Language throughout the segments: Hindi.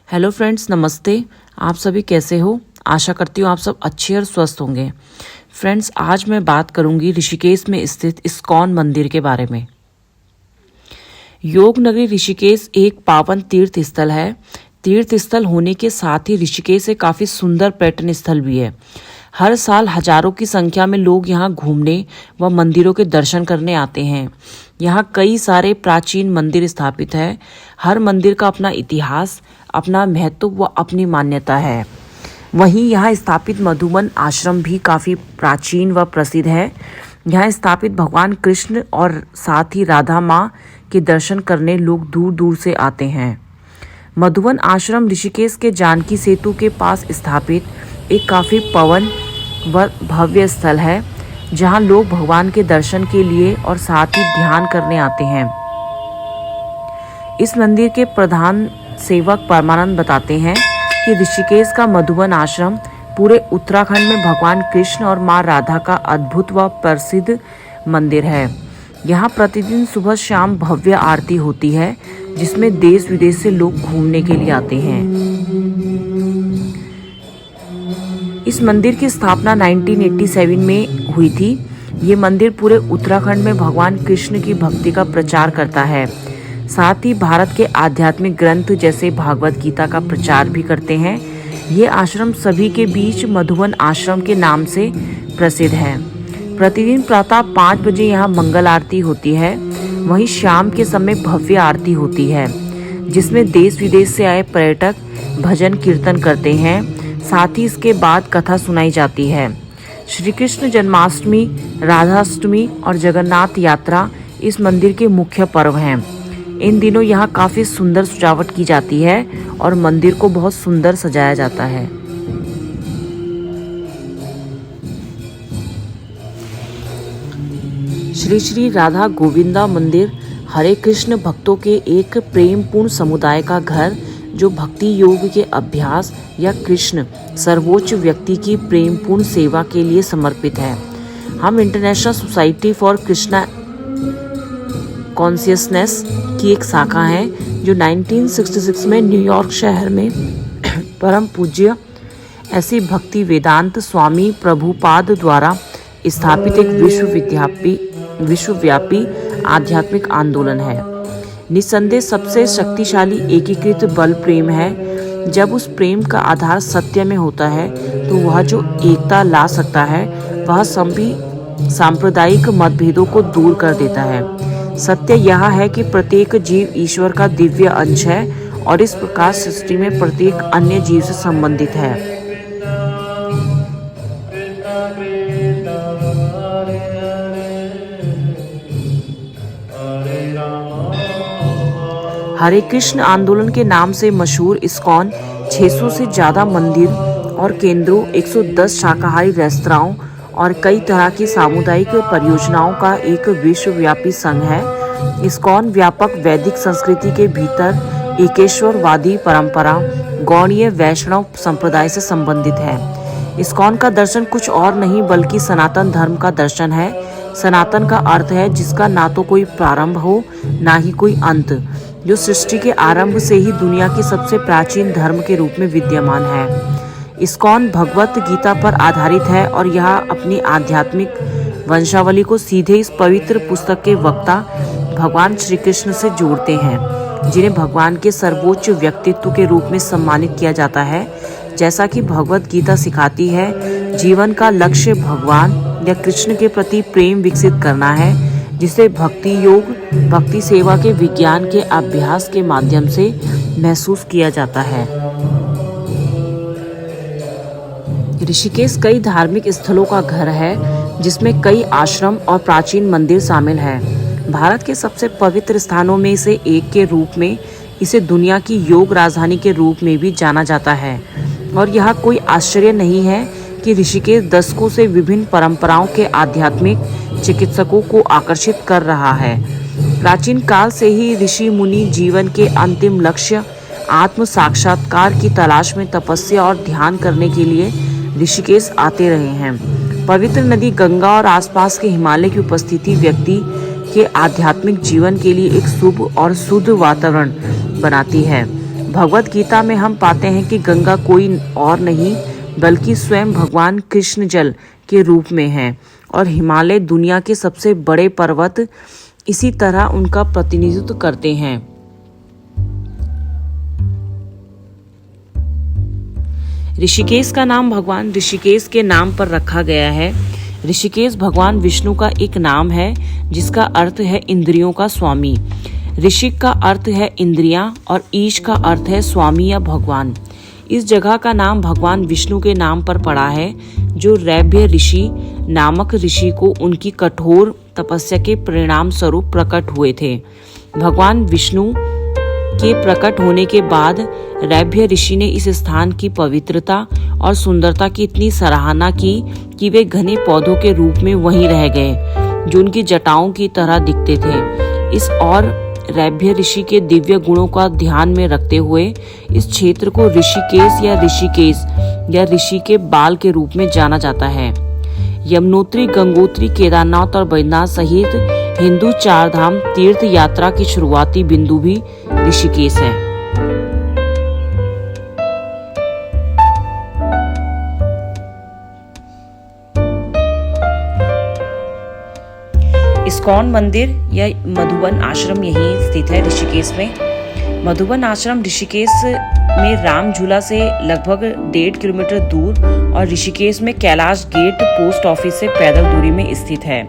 हेलो फ्रेंड्स, नमस्ते। आप सभी कैसे हो? आशा करती हूँ आप सब अच्छे और स्वस्थ होंगे। फ्रेंड्स, आज मैं बात करूंगी ऋषिकेश में स्थित इस्कॉन मंदिर के बारे में। योग नगरी ऋषिकेश एक पावन तीर्थ स्थल है। तीर्थ स्थल होने के साथ ही ऋषिकेश एक काफ़ी सुंदर पर्यटन स्थल भी है। हर साल हजारों की संख्या में लोग यहाँ घूमने व मंदिरों के दर्शन करने आते हैं। यहाँ कई सारे प्राचीन मंदिर स्थापित है। हर मंदिर का अपना इतिहास, अपना महत्व व अपनी मान्यता है। वहीं यहाँ स्थापित मधुबन आश्रम भी काफ़ी प्राचीन व प्रसिद्ध है। यहाँ स्थापित भगवान कृष्ण और साथ ही राधा माँ के दर्शन करने लोग दूर दूर से आते हैं। मधुबन आश्रम ऋषिकेश के जानकी सेतु के पास स्थापित एक काफ़ी पावन व भव्य स्थल है, जहाँ लोग भगवान के दर्शन के लिए और साथ ही ध्यान करने आते हैं। इस मंदिर के प्रधान सेवक परमानंद बताते हैं कि ऋषिकेश का मधुबन आश्रम पूरे उत्तराखंड में भगवान कृष्ण और माँ राधा का अद्भुत व प्रसिद्ध मंदिर है। यहाँ प्रतिदिन सुबह शाम भव्य आरती होती है, जिसमें देश विदेश से लोग घूमने के लिए आते हैं। इस मंदिर की स्थापना 1987 में हुई थी। ये मंदिर पूरे उत्तराखंड में भगवान कृष्ण की भक्ति का प्रचार करता है। साथ ही भारत के आध्यात्मिक ग्रंथ जैसे भागवत गीता का प्रचार भी करते हैं। ये आश्रम सभी के बीच मधुबन आश्रम के नाम से प्रसिद्ध है। प्रतिदिन प्रातः 5 बजे यहाँ मंगल आरती होती है। वहीं शाम के समय भव्य आरती होती है, जिसमें देश विदेश से आए पर्यटक भजन कीर्तन करते हैं। साथ ही इसके बाद कथा सुनाई जाती है। श्री कृष्ण जन्माष्टमी, राधाष्टमी और जगन्नाथ यात्रा इस मंदिर के मुख्य पर्व हैं। इन दिनों यहाँ काफ़ी सुंदर सजावट की जाती है और मंदिर को बहुत सुंदर सजाया जाता है। श्री श्री राधा गोविंदा मंदिर हरे कृष्ण भक्तों के एक प्रेमपूर्ण समुदाय का घर, जो भक्ति योग के अभ्यास या कृष्ण सर्वोच्च व्यक्ति की प्रेमपूर्ण सेवा के लिए समर्पित है। हम international society for Krishna consciousness की एक शाखा है, जो 1966 में न्यूयॉर्क शहर में परम पूज्य ऐसी भक्ति वेदांत स्वामी प्रभुपाद द्वारा स्थापित एक विश्वव्यापी आध्यात्मिक आंदोलन है। निस्संदेह सबसे शक्तिशाली एकीकृत बल प्रेम है। जब उस प्रेम का आधार सत्य में होता है, तो वह जो एकता ला सकता है, वह सभी सांप्रदायिक मतभेदों को दूर कर देता है। सत्य यह है कि प्रत्येक जीव ईश्वर का दिव्य अंश है और इस प्रकार सृष्टि में प्रत्येक अन्य जीव से संबंधित है। हरे कृष्ण आंदोलन के नाम से मशहूर इस्कॉन 600 से ज़्यादा मंदिर और केंद्रों, 110 शाकाहारी रेस्तराओं और कई तरह की सामुदायिक परियोजनाओं का एक विश्वव्यापी संघ है। इस्कॉन व्यापक वैदिक संस्कृति के भीतर एकेश्वरवादी परंपरा गौड़ीय वैष्णव संप्रदाय से संबंधित है। इस्कॉन का दर्शन कुछ और नहीं बल्कि सनातन धर्म का दर्शन है। सनातन का अर्थ है जिसका ना तो कोई प्रारंभ हो, ना ही कोई अंत, जो सृष्टि के आरंभ से ही दुनिया के सबसे प्राचीन धर्म के रूप में विद्यमान है। इस्कॉन भगवत गीता पर आधारित है और यह अपनी आध्यात्मिक वंशावली को सीधे इस पवित्र पुस्तक के वक्ता भगवान श्री कृष्ण से जोड़ते हैं, जिन्हें भगवान के सर्वोच्च व्यक्तित्व के रूप में सम्मानित किया जाता है। जैसा कि भगवत गीता सिखाती है, जीवन का लक्ष्य भगवान या कृष्ण के प्रति प्रेम विकसित करना है, जिसे भक्ति योग, भक्ति सेवा के विज्ञान के अभ्यास के माध्यम से महसूस किया जाता है। ऋषिकेश कई धार्मिक स्थलों का घर है, जिसमें कई आश्रम और प्राचीन मंदिर शामिल हैं। भारत के सबसे पवित्र स्थानों में से एक के रूप में इसे दुनिया की योग राजधानी के रूप में भी जाना जाता है। और यह कोई आश्चर्य नहीं है कि ऋषिकेश दशकों से विभिन्न परंपराओं के आध्यात्मिक चिकित्सकों को आकर्षित कर रहा है। प्राचीन काल से ही ऋषि मुनि जीवन के अंतिम लक्ष्य आत्म साक्षात्कार की तलाश में तपस्या और ध्यान करने के लिए ऋषिकेश आते रहे हैं। पवित्र नदी गंगा और आसपास के हिमालय की उपस्थिति व्यक्ति के आध्यात्मिक जीवन के लिए एक शुभ और शुद्ध वातावरण बनाती है। भगवत गीता में हम पाते हैं कि गंगा कोई और नहीं बल्कि स्वयं भगवान कृष्ण जल के रूप में है और हिमालय दुनिया के सबसे बड़े पर्वत इसी तरह उनका प्रतिनिधित्व करते हैं। ऋषिकेश का नाम भगवान ऋषिकेश के नाम पर रखा गया है। ऋषिकेश भगवान विष्णु का एक नाम है जिसका अर्थ है इंद्रियों का स्वामी। ऋषिक का अर्थ है इंद्रियां और ईश का अर्थ है स्वामी या भगवान। इस जगह का नाम भगवान विष्णु के नाम पर पड़ा है जो रैभ्य ऋषि नामक ऋषि को उनकी कठोर तपस्या के परिणाम स्वरूप प्रकट हुए थे। भगवान विष्णु के प्रकट होने के बाद रैभ्य ऋषि ने इस स्थान की पवित्रता और सुंदरता की इतनी सराहना की कि वे घने पौधों के रूप में वहीं रह गए जो उनकी जटाओं की तरह दिखते थे। इस और रैभ्य ऋषि के दिव्य गुणों का ध्यान में रखते हुए इस क्षेत्र को ऋषिकेश या ऋषि के बाल के रूप में जाना जाता है। यमुनोत्री, गंगोत्री, केदारनाथ और बद्रीनाथ सहित हिंदू चारधाम तीर्थ यात्रा की शुरुआती बिंदु भी ऋषिकेश है। इस्कॉन मंदिर या मधुबन आश्रम यहीं स्थित है ऋषिकेश में। मधुबन आश्रम ऋषिकेश में राम झूला से लगभग 1.5 किलोमीटर दूर और ऋषिकेश में कैलाश गेट पोस्ट ऑफिस से पैदल दूरी में स्थित है।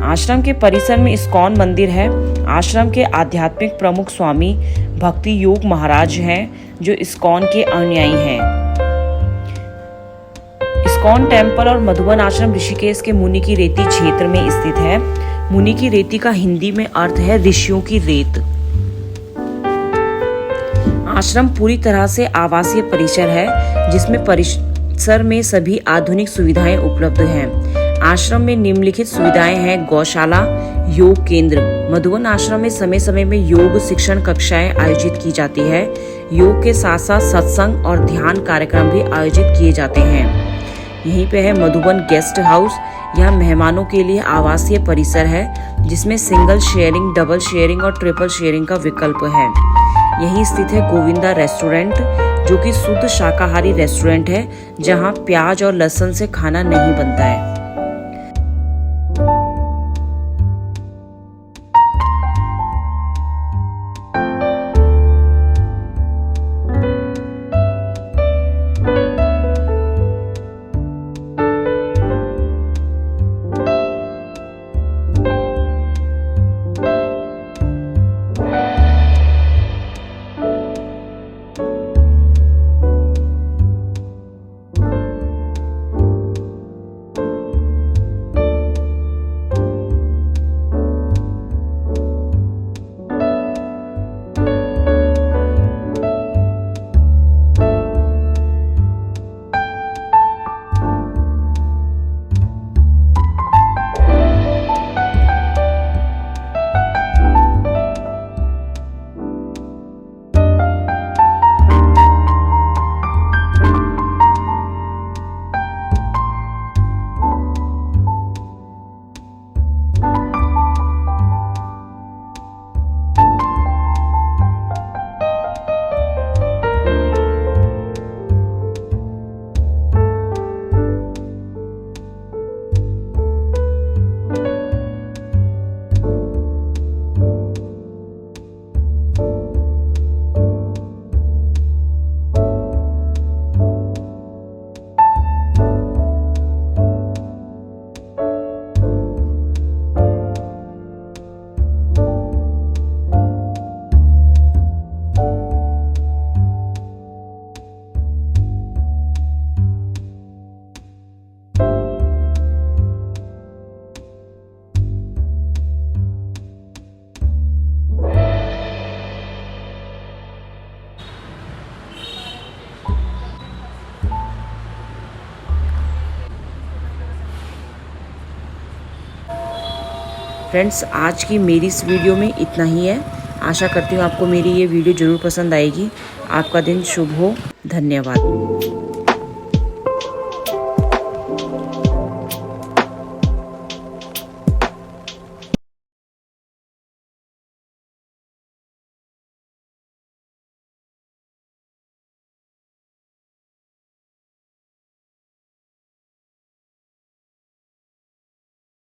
आश्रम के परिसर में इस्कॉन मंदिर है। आश्रम के आध्यात्मिक प्रमुख स्वामी भक्ति योग महाराज हैं जो इस्कॉन के अनुयायी हैं। इस्कॉन टेम्पल और मधुबन आश्रम ऋषिकेश के मुनि की रेती क्षेत्र में स्थित है। मुनि की रेती का हिंदी में अर्थ है ऋषियों की रेत। आश्रम पूरी तरह से आवासीय परिसर है जिसमें परिसर में सभी आधुनिक सुविधाएं उपलब्ध हैं। आश्रम में निम्नलिखित सुविधाएं हैं: गौशाला, योग केंद्र। मधुबन आश्रम में समय समय में योग शिक्षण कक्षाएं आयोजित की जाती है। योग के साथ साथ सत्संग और ध्यान कार्यक्रम भी आयोजित किए जाते हैं। यहीं पे है मधुबन गेस्ट हाउस। यह मेहमानों के लिए आवासीय परिसर है जिसमें सिंगल शेयरिंग, डबल शेयरिंग और ट्रिपल शेयरिंग का विकल्प है। यहीं स्थित है गोविंदा रेस्टोरेंट जो कि शुद्ध शाकाहारी रेस्टोरेंट है जहां प्याज और लहसुन से खाना नहीं बनता है। फ्रेंड्स, आज की मेरी इस वीडियो में इतना ही है। आशा करती हूँ आपको मेरी ये वीडियो ज़रूर पसंद आएगी। आपका दिन शुभ हो। धन्यवाद।